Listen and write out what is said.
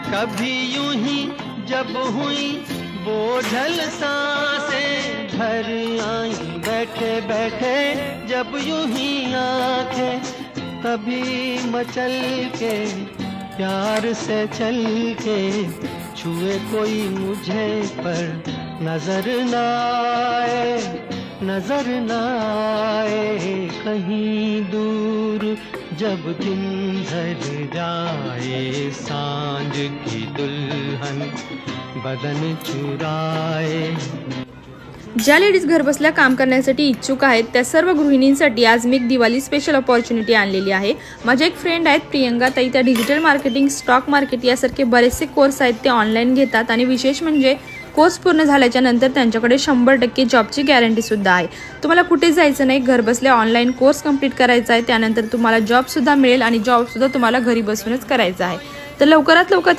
कभी यूं ही जब हुई बोझल सांसें भर आई, बैठे बैठे जब यूं ही आंखें, तभी मचल के प्यार से चल के छुए कोई मुझे पर नजर न आए, नजर न आए। कहीं दूर जब दिन ढल जाए, सांझ की दुल्हन बदन चुराए। ज्या लेडीज घरबसल्या काम करण्यासाठी इच्छुक आहेत त्या सर्व गृहिणींसाठी आज मी एक दिवाळी स्पेशल अपॉर्च्युनिटी आणलेली आहे। माझ्या एक फ्रेंड आहेत प्रियंका ताई, त्या डिजिटल मार्केटिंग, स्टॉक मार्केट यासारखे बरेचसे कोर्स आहेत ते ऑनलाईन घेतात आणि विशेष म्हणजे कोर्स पूर्ण झाल्याच्या नंतर त्यांच्याकडे 100% जॉबची गॅरंटी सुद्धा आहे। तुम्हाला कुठे जायचं नाही, घरबसल्या ऑनलाईन कोर्स कंप्लीट करायचा आहे, त्यानंतर तुम्हाला जॉब सुद्धा मिळेल आणि जॉब सुद्धा तुम्हाला घरी बसूनच करायचा आहे। तर लवकरात लवकर